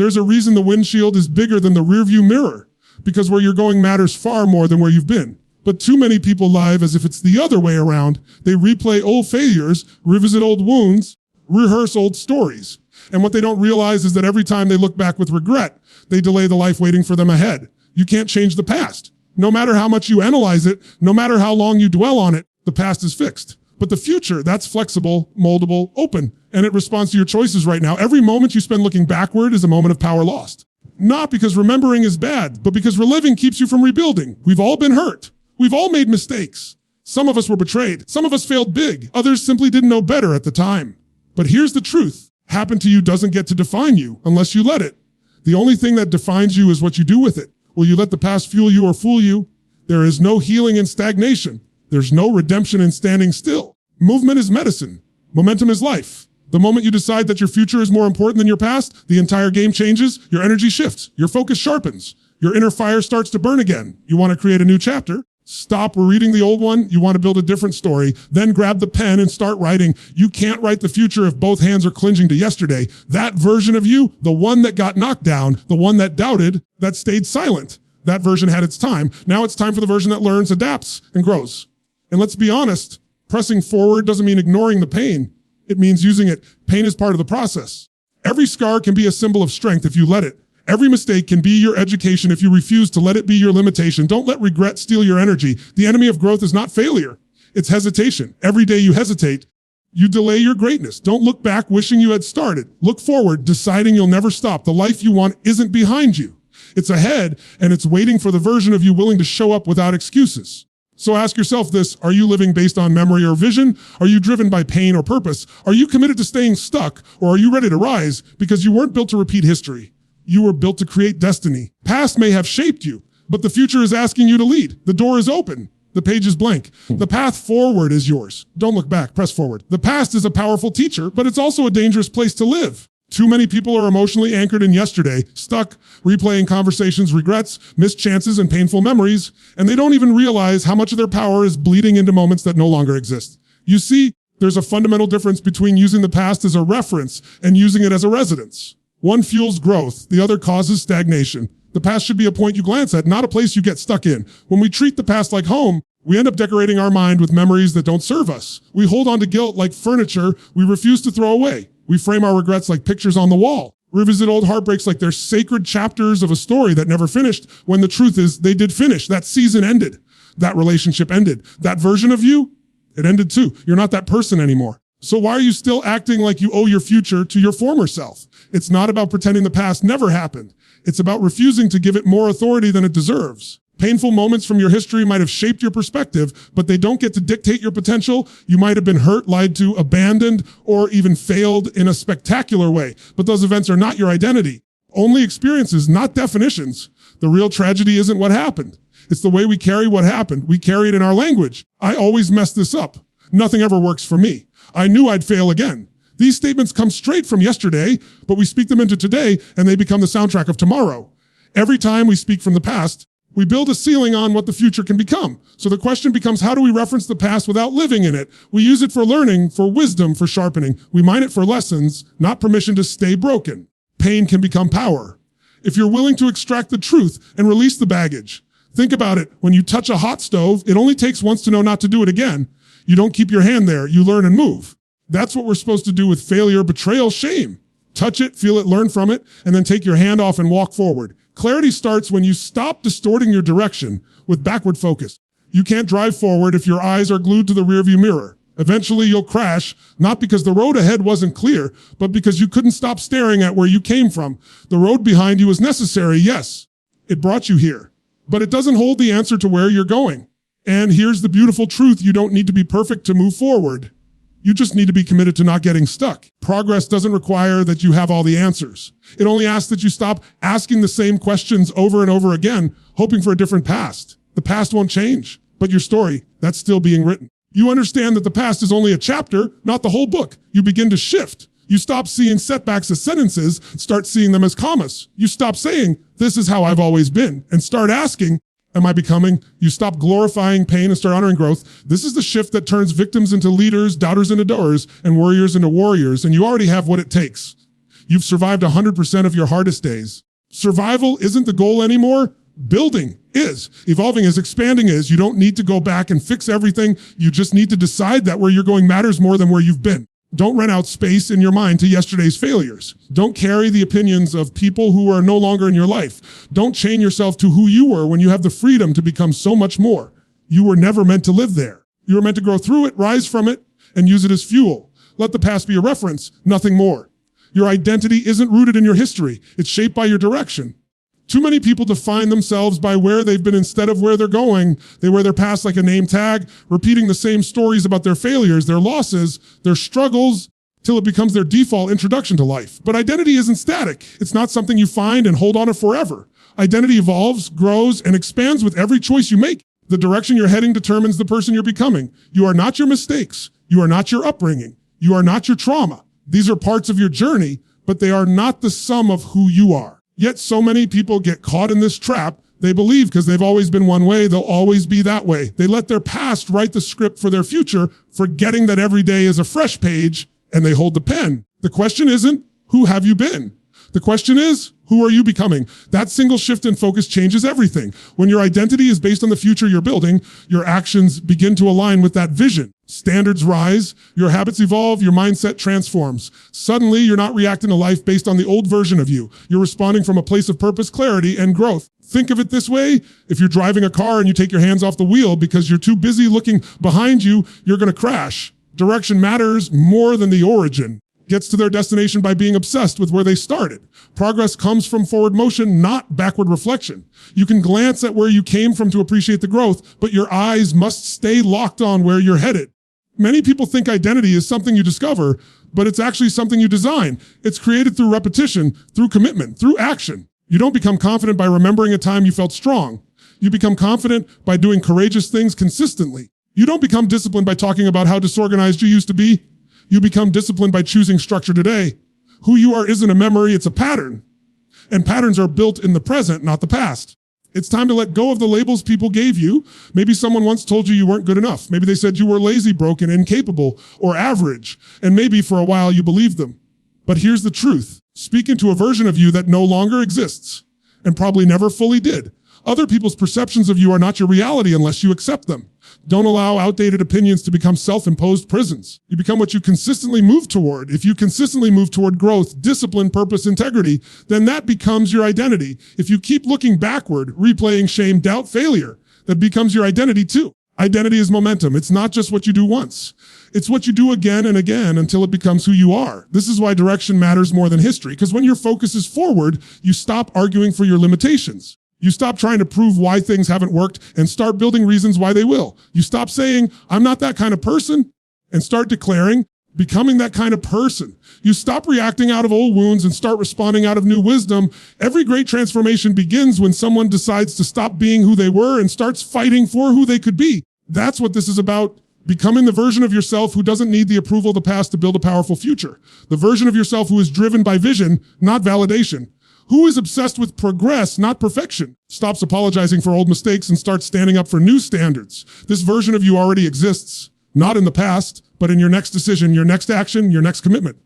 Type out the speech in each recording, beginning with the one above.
There's a reason the windshield is bigger than the rearview mirror, because where you're going matters far more than where you've been. But too many people live as if it's the other way around. They replay old failures, revisit old wounds, rehearse old stories. And what they don't realize is that every time they look back with regret, they delay the life waiting for them ahead. You can't change the past. No matter how much you analyze it, no matter how long you dwell on it, the past is fixed. But the future, that's flexible, moldable, open, and it responds to your choices right now. Every moment you spend looking backward is a moment of power lost. Not because remembering is bad, but because reliving keeps you from rebuilding. We've all been hurt. We've all made mistakes. Some of us were betrayed. Some of us failed big. Others simply didn't know better at the time. But here's the truth. Happened to you doesn't get to define you unless you let it. The only thing that defines you is what you do with it. Will you let the past fuel you or fool you? There is no healing in stagnation. There's no redemption in standing still. Movement is medicine. Momentum is life. The moment you decide that your future is more important than your past, the entire game changes, your energy shifts, your focus sharpens, your inner fire starts to burn again. You want to create a new chapter? Stop reading the old one. You want to build a different story. Then grab the pen and start writing. You can't write the future if both hands are clinging to yesterday. That version of you, the one that got knocked down, the one that doubted, that stayed silent, that version had its time. Now it's time for the version that learns, adapts, and grows. And let's be honest, pressing forward doesn't mean ignoring the pain. It means using it. Pain is part of the process. Every scar can be a symbol of strength if you let it. Every mistake can be your education if you refuse to let it be your limitation. Don't let regret steal your energy. The enemy of growth is not failure. It's hesitation. Every day you hesitate, you delay your greatness. Don't look back wishing you had started. Look forward, deciding you'll never stop. The life you want isn't behind you. It's ahead, and it's waiting for the version of you willing to show up without excuses. So ask yourself this, are you living based on memory or vision? Are you driven by pain or purpose? Are you committed to staying stuck, or are you ready to rise because you weren't built to repeat history? You were built to create destiny. Past may have shaped you, but the future is asking you to lead. The door is open. The page is blank. The path forward is yours. Don't look back, press forward. The past is a powerful teacher, but it's also a dangerous place to live. Too many people are emotionally anchored in yesterday, stuck, replaying conversations, regrets, missed chances, and painful memories, and they don't even realize how much of their power is bleeding into moments that no longer exist. You see, there's a fundamental difference between using the past as a reference and using it as a residence. One fuels growth, the other causes stagnation. The past should be a point you glance at, not a place you get stuck in. When we treat the past like home, we end up decorating our mind with memories that don't serve us. We hold on to guilt like furniture we refuse to throw away. We frame our regrets like pictures on the wall. Revisit old heartbreaks like they're sacred chapters of a story that never finished, when the truth is they did finish. That season ended. That relationship ended. That version of you, it ended too. You're not that person anymore. So why are you still acting like you owe your future to your former self? It's not about pretending the past never happened. It's about refusing to give it more authority than it deserves. Painful moments from your history might have shaped your perspective, but they don't get to dictate your potential. You might have been hurt, lied to, abandoned, or even failed in a spectacular way. But those events are not your identity. Only experiences, not definitions. The real tragedy isn't what happened. It's the way we carry what happened. We carry it in our language. I always mess this up. Nothing ever works for me. I knew I'd fail again. These statements come straight from yesterday, but we speak them into today, and they become the soundtrack of tomorrow. Every time we speak from the past, we build a ceiling on what the future can become. So the question becomes, how do we reference the past without living in it? We use it for learning, for wisdom, for sharpening. We mine it for lessons, not permission to stay broken. Pain can become power. If you're willing to extract the truth and release the baggage, think about it. When you touch a hot stove, it only takes once to know not to do it again. You don't keep your hand there. You learn and move. That's what we're supposed to do with failure, betrayal, shame. Touch it, feel it, learn from it, and then take your hand off and walk forward. Clarity starts when you stop distorting your direction with backward focus. You can't drive forward if your eyes are glued to the rearview mirror. Eventually you'll crash, not because the road ahead wasn't clear, but because you couldn't stop staring at where you came from. The road behind you was necessary, yes. It brought you here, but it doesn't hold the answer to where you're going. And here's the beautiful truth. You don't need to be perfect to move forward. You just need to be committed to not getting stuck. Progress doesn't require that you have all the answers. It only asks that you stop asking the same questions over and over again, hoping for a different past. The past won't change, but your story, that's still being written. You understand that the past is only a chapter, not the whole book. You begin to shift. You stop seeing setbacks as sentences, start seeing them as commas. You stop saying, this is how I've always been, and start asking, am I becoming? You stop glorifying pain and start honoring growth. This is the shift that turns victims into leaders, doubters into doers, and warriors into warriors, and you already have what it takes. You've survived 100% of your hardest days. Survival isn't the goal anymore. Building is. Evolving is. Expanding is. You don't need to go back and fix everything. You just need to decide that where you're going matters more than where you've been. Don't rent out space in your mind to yesterday's failures. Don't carry the opinions of people who are no longer in your life. Don't chain yourself to who you were when you have the freedom to become so much more. You were never meant to live there. You were meant to grow through it, rise from it, and use it as fuel. Let the past be a reference, nothing more. Your identity isn't rooted in your history. It's shaped by your direction. Too many people define themselves by where they've been instead of where they're going. They wear their past like a name tag, repeating the same stories about their failures, their losses, their struggles, till it becomes their default introduction to life. But identity isn't static. It's not something you find and hold on to forever. Identity evolves, grows, and expands with every choice you make. The direction you're heading determines the person you're becoming. You are not your mistakes. You are not your upbringing. You are not your trauma. These are parts of your journey, but they are not the sum of who you are. Yet so many people get caught in this trap. They believe because they've always been one way, they'll always be that way. They let their past write the script for their future, forgetting that every day is a fresh page, and they hold the pen. The question isn't, who have you been? The question is, who are you becoming? That single shift in focus changes everything. When your identity is based on the future you're building, your actions begin to align with that vision. Standards rise, your habits evolve, your mindset transforms. Suddenly, you're not reacting to life based on the old version of you. You're responding from a place of purpose, clarity, and growth. Think of it this way. If you're driving a car and you take your hands off the wheel because you're too busy looking behind you, you're going to crash. Direction matters more than the origin. Gets to their destination by being obsessed with where they started. Progress comes from forward motion, not backward reflection. You can glance at where you came from to appreciate the growth, but your eyes must stay locked on where you're headed. Many people think identity is something you discover, but it's actually something you design. It's created through repetition, through commitment, through action. You don't become confident by remembering a time you felt strong. You become confident by doing courageous things consistently. You don't become disciplined by talking about how disorganized you used to be. You become disciplined by choosing structure today. Who you are isn't a memory, it's a pattern. And patterns are built in the present, not the past. It's time to let go of the labels people gave you. Maybe someone once told you you weren't good enough. Maybe they said you were lazy, broken, incapable, or average. And maybe for a while you believed them. But here's the truth. Speak into a version of you that no longer exists, and probably never fully did. Other people's perceptions of you are not your reality unless you accept them. Don't allow outdated opinions to become self-imposed prisons. You become what you consistently move toward. If you consistently move toward growth, discipline, purpose, integrity, then that becomes your identity. If you keep looking backward, replaying shame, doubt, failure, that becomes your identity too. Identity is momentum. It's not just what you do once. It's what you do again and again until it becomes who you are. This is why direction matters more than history, because when your focus is forward, you stop arguing for your limitations. You stop trying to prove why things haven't worked and start building reasons why they will. You stop saying, I'm not that kind of person, and start declaring, becoming that kind of person. You stop reacting out of old wounds and start responding out of new wisdom. Every great transformation begins when someone decides to stop being who they were and starts fighting for who they could be. That's what this is about. Becoming the version of yourself who doesn't need the approval of the past to build a powerful future. The version of yourself who is driven by vision, not validation. Who is obsessed with progress, not perfection? Stops apologizing for old mistakes and starts standing up for new standards. This version of you already exists, not in the past, but in your next decision, your next action, your next commitment.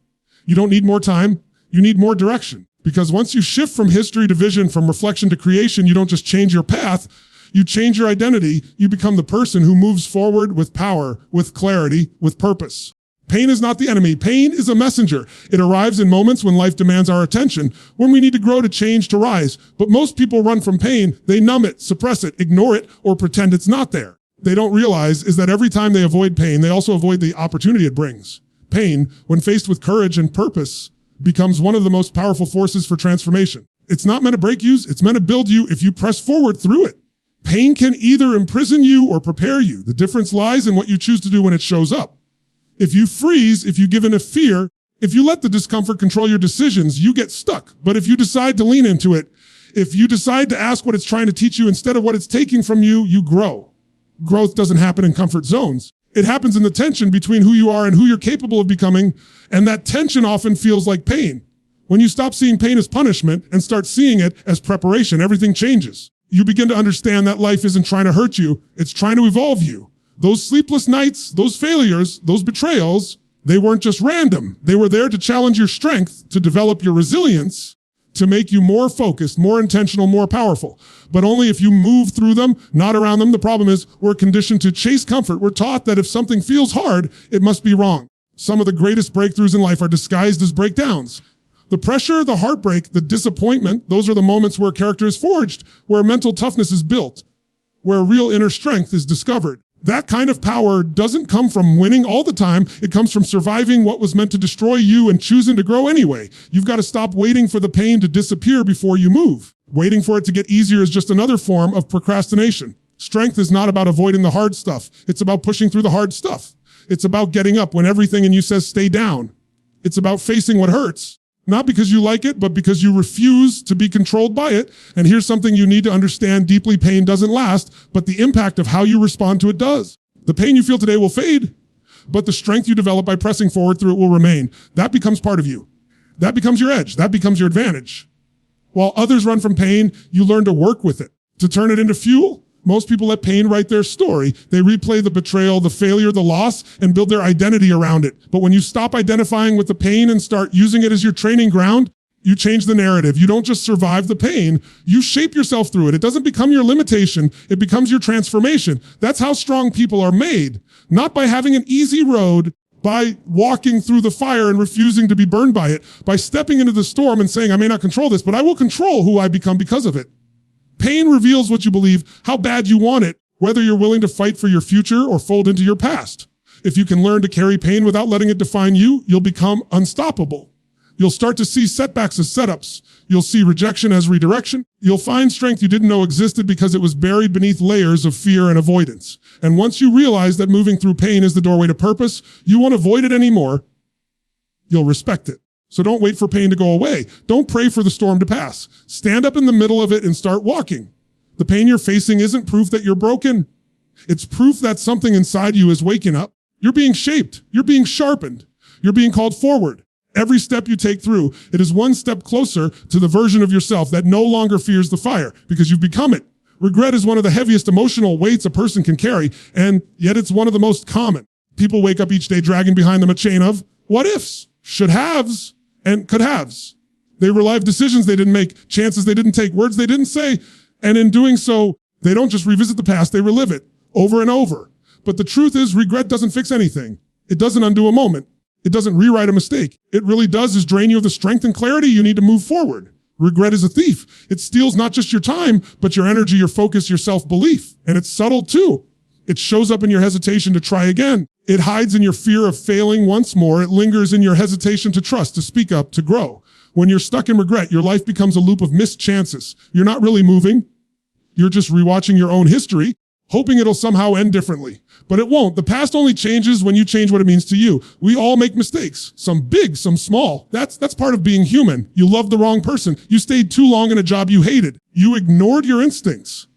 You don't need more time, you need more direction. Because once you shift from history to vision, from reflection to creation, you don't just change your path, you change your identity. You become the person who moves forward with power, with clarity, with purpose. Pain is not the enemy. Pain is a messenger. It arrives in moments when life demands our attention, when we need to grow, to change, to rise. But most people run from pain. They numb it, suppress it, ignore it, or pretend it's not there. They don't realize is that every time they avoid pain, they also avoid the opportunity it brings. Pain, when faced with courage and purpose, becomes one of the most powerful forces for transformation. It's not meant to break you. It's meant to build you if you press forward through it. Pain can either imprison you or prepare you. The difference lies in what you choose to do when it shows up. If you freeze, if you give in to fear, if you let the discomfort control your decisions, you get stuck. But if you decide to lean into it, if you decide to ask what it's trying to teach you instead of what it's taking from you, you grow. Growth doesn't happen in comfort zones. It happens in the tension between who you are and who you're capable of becoming, and that tension often feels like pain. When you stop seeing pain as punishment and start seeing it as preparation, everything changes. You begin to understand that life isn't trying to hurt you, it's trying to evolve you. Those sleepless nights, those failures, those betrayals, They weren't just random. They were there to challenge your strength, to develop your resilience, to make you more focused, more intentional, more powerful. But only if you move through them, not around them. The problem is we're conditioned to chase comfort. We're taught that if something feels hard, it must be wrong. Some of the greatest breakthroughs in life are disguised as breakdowns. The pressure, the heartbreak, the disappointment, those are the moments where character is forged, where mental toughness is built, where real inner strength is discovered. That kind of power doesn't come from winning all the time. It comes from surviving what was meant to destroy you and choosing to grow anyway. You've got to stop waiting for the pain to disappear before you move. Waiting for it to get easier is just another form of procrastination. Strength is not about avoiding the hard stuff. It's about pushing through the hard stuff. It's about getting up when everything in you says stay down. It's about facing what hurts. Not because you like it, but because you refuse to be controlled by it. And here's something you need to understand deeply: pain doesn't last, but the impact of how you respond to it does. The pain you feel today will fade, but the strength you develop by pressing forward through it will remain. That becomes part of you. That becomes your edge. That becomes your advantage. While others run from pain, you learn to work with it, to turn it into fuel. Most people let pain write their story. They replay the betrayal, the failure, the loss, and build their identity around it. But when you stop identifying with the pain and start using it as your training ground, you change the narrative. You don't just survive the pain, you shape yourself through it. It doesn't become your limitation, it becomes your transformation. That's how strong people are made. Not by having an easy road, by walking through the fire and refusing to be burned by it, by stepping into the storm and saying, I may not control this, but I will control who I become because of it. Pain reveals what you believe, how bad you want it, whether you're willing to fight for your future or fold into your past. If you can learn to carry pain without letting it define you, you'll become unstoppable. You'll start to see setbacks as setups. You'll see rejection as redirection. You'll find strength you didn't know existed because it was buried beneath layers of fear and avoidance. And once you realize that moving through pain is the doorway to purpose, you won't avoid it anymore. You'll respect it. So don't wait for pain to go away. Don't pray for the storm to pass. Stand up in the middle of it and start walking. The pain you're facing isn't proof that you're broken. It's proof that something inside you is waking up. You're being shaped. You're being sharpened. You're being called forward. Every step you take through, it is one step closer to the version of yourself that no longer fears the fire because you've become it. Regret is one of the heaviest emotional weights a person can carry, and yet it's one of the most common. People wake up each day dragging behind them a chain of what ifs, should haves, and could haves. They relive decisions they didn't make, chances they didn't take, words they didn't say. And in doing so, they don't just revisit the past, they relive it over and over. But the truth is, regret doesn't fix anything. It doesn't undo a moment. It doesn't rewrite a mistake. It really does is drain you of the strength and clarity you need to move forward. Regret is a thief. It steals not just your time, but your energy, your focus, your self-belief. And it's subtle too. It shows up in your hesitation to try again. It hides in your fear of failing once more. It lingers in your hesitation to trust, to speak up, to grow. When you're stuck in regret, your life becomes a loop of missed chances. You're not really moving. You're just rewatching your own history, hoping it'll somehow end differently. But it won't. The past only changes when you change what it means to you. We all make mistakes. Some big, some small. That's part of being human. You loved the wrong person. You stayed too long in a job you hated. You ignored your instincts.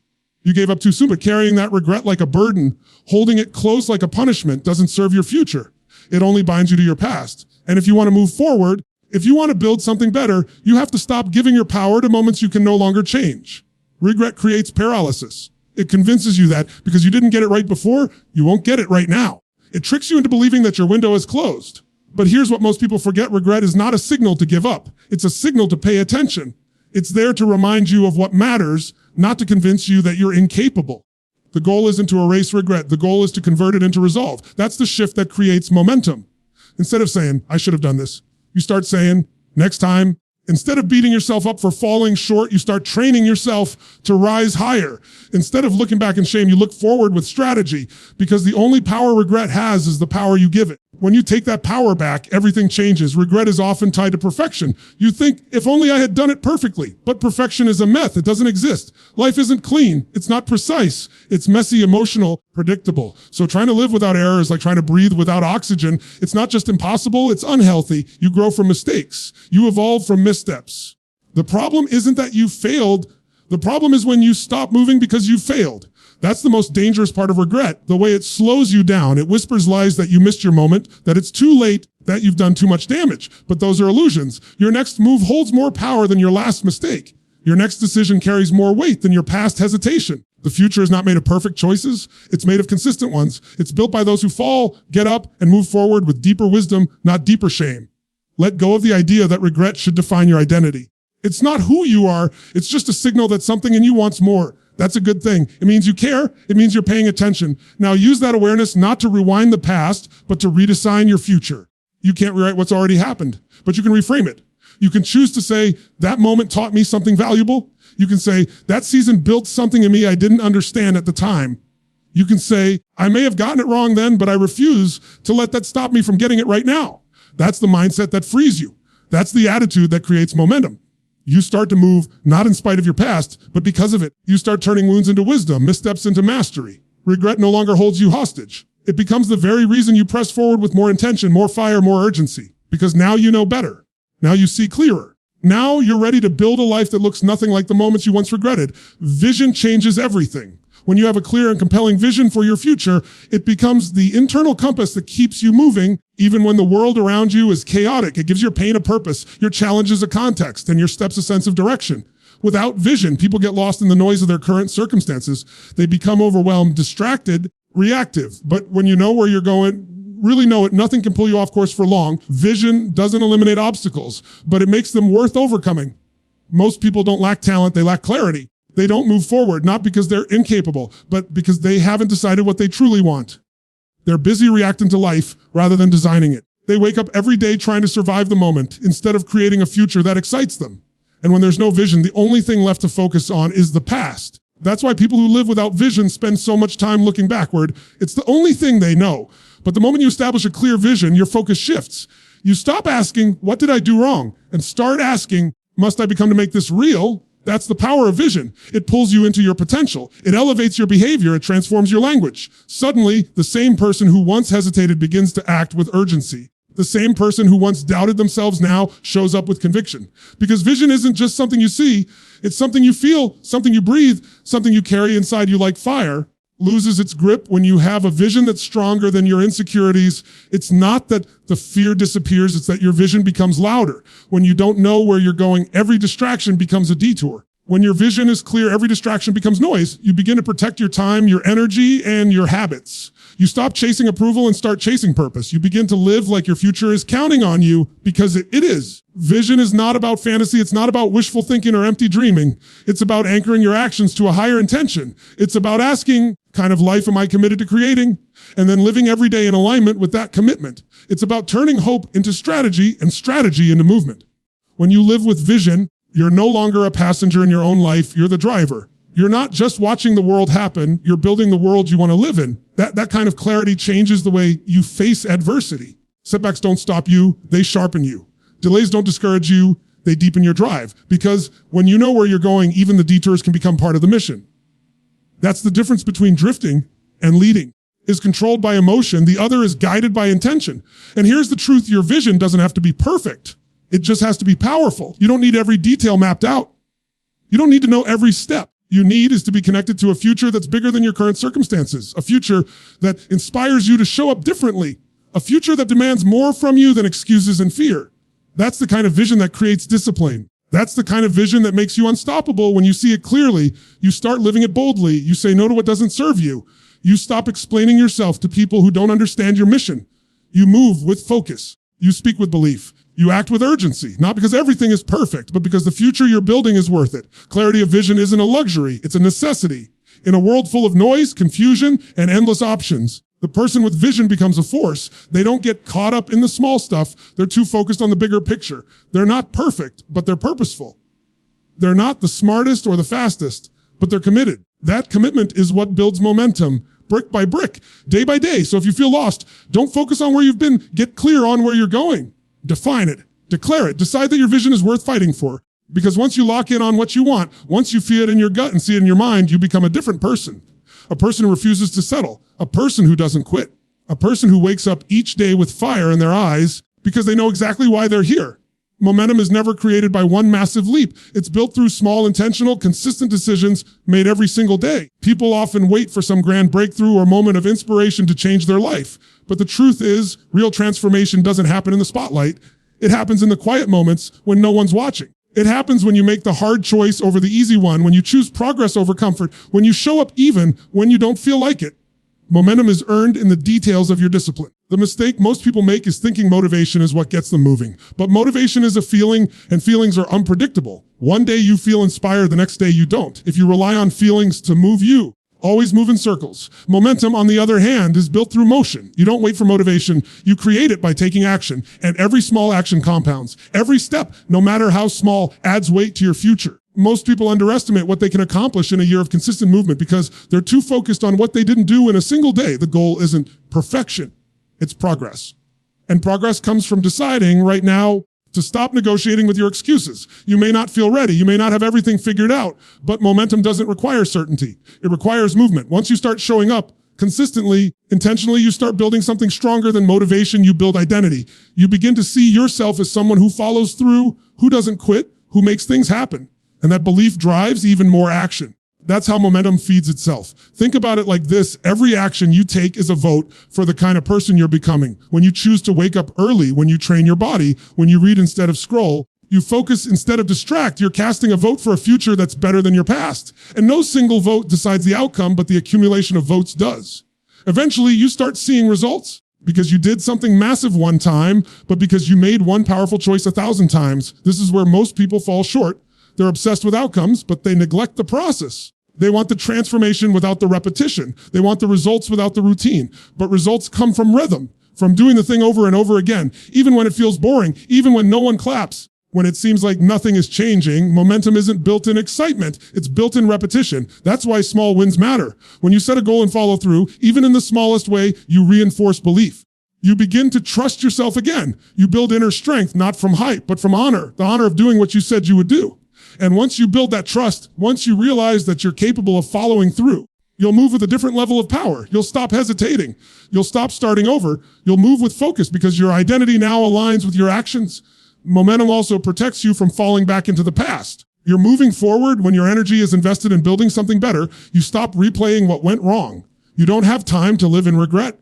You gave up too soon, but carrying that regret like a burden, holding it close like a punishment doesn't serve your future. It only binds you to your past. And if you want to move forward, if you want to build something better, you have to stop giving your power to moments you can no longer change. Regret creates paralysis. It convinces you that because you didn't get it right before, you won't get it right now. It tricks you into believing that your window is closed. But here's what most people forget. Regret is not a signal to give up. It's a signal to pay attention. It's there to remind you of what matters, not to convince you that you're incapable. The goal isn't to erase regret. The goal is to convert it into resolve. That's the shift that creates momentum. Instead of saying, I should have done this, you start saying, next time. Instead of beating yourself up for falling short, you start training yourself to rise higher. Instead of looking back in shame, you look forward with strategy, because the only power regret has is the power you give it. When you take that power back, everything changes. Regret is often tied to perfection. You think, if only I had done it perfectly. But perfection is a myth. It doesn't exist. Life isn't clean. It's not precise. It's messy, emotional, predictable. So trying to live without error is like trying to breathe without oxygen. It's not just impossible, it's unhealthy. You grow from mistakes. You evolve from missteps. The problem isn't that you failed. The problem is when you stop moving because you failed. That's the most dangerous part of regret, the way it slows you down. It whispers lies that you missed your moment, that it's too late, that you've done too much damage. But those are illusions. Your next move holds more power than your last mistake. Your next decision carries more weight than your past hesitation. The future is not made of perfect choices. It's made of consistent ones. It's built by those who fall, get up, and move forward with deeper wisdom, not deeper shame. Let go of the idea that regret should define your identity. It's not who you are. It's just a signal that something in you wants more. That's a good thing. It means you care. It means you're paying attention. Now use that awareness not to rewind the past, but to redesign your future. You can't rewrite what's already happened, but you can reframe it. You can choose to say, that moment taught me something valuable. You can say, that season built something in me I didn't understand at the time. You can say, I may have gotten it wrong then, but I refuse to let that stop me from getting it right now. That's the mindset that frees you. That's the attitude that creates momentum. You start to move not in spite of your past, but because of it. You start turning wounds into wisdom, missteps into mastery. Regret no longer holds you hostage. It becomes the very reason you press forward with more intention, more fire, more urgency. Because now you know better. Now you see clearer. Now you're ready to build a life that looks nothing like the moments you once regretted. Vision changes everything. When you have a clear and compelling vision for your future, it becomes the internal compass that keeps you moving, even when the world around you is chaotic. It gives your pain a purpose, your challenges a context, and your steps a sense of direction. Without vision, people get lost in the noise of their current circumstances. They become overwhelmed, distracted, reactive. But when you know where you're going, really know it, nothing can pull you off course for long. Vision doesn't eliminate obstacles, but it makes them worth overcoming. Most people don't lack talent, they lack clarity. They don't move forward, not because they're incapable, but because they haven't decided what they truly want. They're busy reacting to life rather than designing it. They wake up every day trying to survive the moment instead of creating a future that excites them. And when there's no vision, the only thing left to focus on is the past. That's why people who live without vision spend so much time looking backward. It's the only thing they know. But the moment you establish a clear vision, your focus shifts. You stop asking, what did I do wrong? And start asking, must I become to make this real? That's the power of vision. It pulls you into your potential. It elevates your behavior. It transforms your language. Suddenly, the same person who once hesitated begins to act with urgency. The same person who once doubted themselves now shows up with conviction. Because vision isn't just something you see. It's something you feel, something you breathe, something you carry inside you like fire. Loses its grip when you have a vision that's stronger than your insecurities. It's not that the fear disappears, it's that your vision becomes louder. When you don't know where you're going, every distraction becomes a detour. When your vision is clear, every distraction becomes noise. You begin to protect your time, your energy, and your habits. You stop chasing approval and start chasing purpose. You begin to live like your future is counting on you because it is. Vision is not about fantasy. It's not about wishful thinking or empty dreaming. It's about anchoring your actions to a higher intention. It's about asking, kind of life am I committed to creating? And then living every day in alignment with that commitment. It's about turning hope into strategy and strategy into movement. When you live with vision, you're no longer a passenger in your own life. You're the driver. You're not just watching the world happen. You're building the world you want to live in. That kind of clarity changes the way you face adversity. Setbacks don't stop you. They sharpen you. Delays don't discourage you. They deepen your drive. Because when you know where you're going, even the detours can become part of the mission. That's the difference between drifting and leading. Is controlled by emotion. The other is guided by intention. And here's the truth. Your vision doesn't have to be perfect. It just has to be powerful. You don't need every detail mapped out. You don't need to know every step. You need is to be connected to a future that's bigger than your current circumstances. A future that inspires you to show up differently. A future that demands more from you than excuses and fear. That's the kind of vision that creates discipline. That's the kind of vision that makes you unstoppable when you see it clearly. You start living it boldly. You say no to what doesn't serve you. You stop explaining yourself to people who don't understand your mission. You move with focus. You speak with belief. You act with urgency, not because everything is perfect, but because the future you're building is worth it. Clarity of vision isn't a luxury, it's a necessity. In a world full of noise, confusion, and endless options, the person with vision becomes a force. They don't get caught up in the small stuff. They're too focused on the bigger picture. They're not perfect, but they're purposeful. They're not the smartest or the fastest, but they're committed. That commitment is what builds momentum, brick by brick, day by day. So if you feel lost, don't focus on where you've been. Get clear on where you're going. Define it. Declare it. Decide that your vision is worth fighting for. Because once you lock in on what you want, once you feel it in your gut and see it in your mind, you become a different person. A person who refuses to settle. A person who doesn't quit. A person who wakes up each day with fire in their eyes because they know exactly why they're here. Momentum is never created by one massive leap. It's built through small, intentional, consistent decisions made every single day. People often wait for some grand breakthrough or moment of inspiration to change their life. But the truth is, real transformation doesn't happen in the spotlight. It happens in the quiet moments when no one's watching. It happens when you make the hard choice over the easy one, when you choose progress over comfort, when you show up even when you don't feel like it. Momentum is earned in the details of your discipline. The mistake most people make is thinking motivation is what gets them moving. But motivation is a feeling, and feelings are unpredictable. One day you feel inspired, the next day you don't. If you rely on feelings to move you, always move in circles. Momentum, on the other hand, is built through motion. You don't wait for motivation. You create it by taking action. And every small action compounds. Every step, no matter how small, adds weight to your future. Most people underestimate what they can accomplish in a year of consistent movement because they're too focused on what they didn't do in a single day. The goal isn't perfection. It's progress. And progress comes from deciding right now to stop negotiating with your excuses. You may not feel ready. You may not have everything figured out, but momentum doesn't require certainty. It requires movement. Once you start showing up consistently, intentionally, you start building something stronger than motivation. You build identity. You begin to see yourself as someone who follows through, who doesn't quit, who makes things happen. And that belief drives even more action. That's how momentum feeds itself. Think about it like this. Every action you take is a vote for the kind of person you're becoming. When you choose to wake up early, when you train your body, when you read instead of scroll, you focus instead of distract, you're casting a vote for a future that's better than your past. And no single vote decides the outcome, but the accumulation of votes does. Eventually, you start seeing results because you did something massive one time, but because you made one powerful choice 1,000 times. This is where most people fall short. They're obsessed with outcomes, but they neglect the process. They want the transformation without the repetition. They want the results without the routine. But results come from rhythm, from doing the thing over and over again, even when it feels boring, even when no one claps. When it seems like nothing is changing, momentum isn't built in excitement. It's built in repetition. That's why small wins matter. When you set a goal and follow through, even in the smallest way, you reinforce belief. You begin to trust yourself again. You build inner strength, not from hype, but from honor, the honor of doing what you said you would do. And once you build that trust, once you realize that you're capable of following through, you'll move with a different level of power. You'll stop hesitating. You'll stop starting over. You'll move with focus because your identity now aligns with your actions. Momentum also protects you from falling back into the past. You're moving forward when your energy is invested in building something better. You stop replaying what went wrong. You don't have time to live in regret.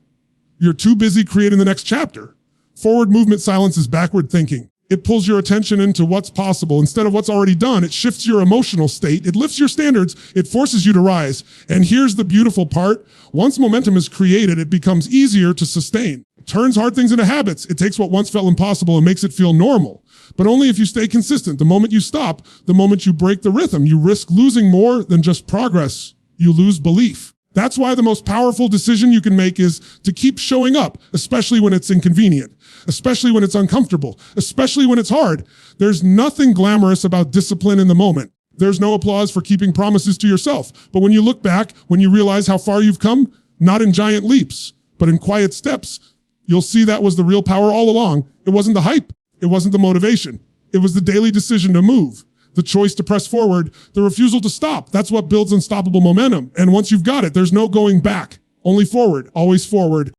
You're too busy creating the next chapter. Forward movement silences backward thinking. It pulls your attention into what's possible. Instead of what's already done, it shifts your emotional state. It lifts your standards. It forces you to rise. And here's the beautiful part. Once momentum is created, it becomes easier to sustain. It turns hard things into habits. It takes what once felt impossible and makes it feel normal. But only if you stay consistent. The moment you stop, the moment you break the rhythm, you risk losing more than just progress. You lose belief. That's why the most powerful decision you can make is to keep showing up, especially when it's inconvenient, especially when it's uncomfortable, especially when it's hard. There's nothing glamorous about discipline in the moment. There's no applause for keeping promises to yourself. But when you look back, when you realize how far you've come, not in giant leaps, but in quiet steps, you'll see that was the real power all along. It wasn't the hype. It wasn't the motivation. It was the daily decision to move. The choice to press forward, the refusal to stop. That's what builds unstoppable momentum. And once you've got it, there's no going back. Only forward, always forward.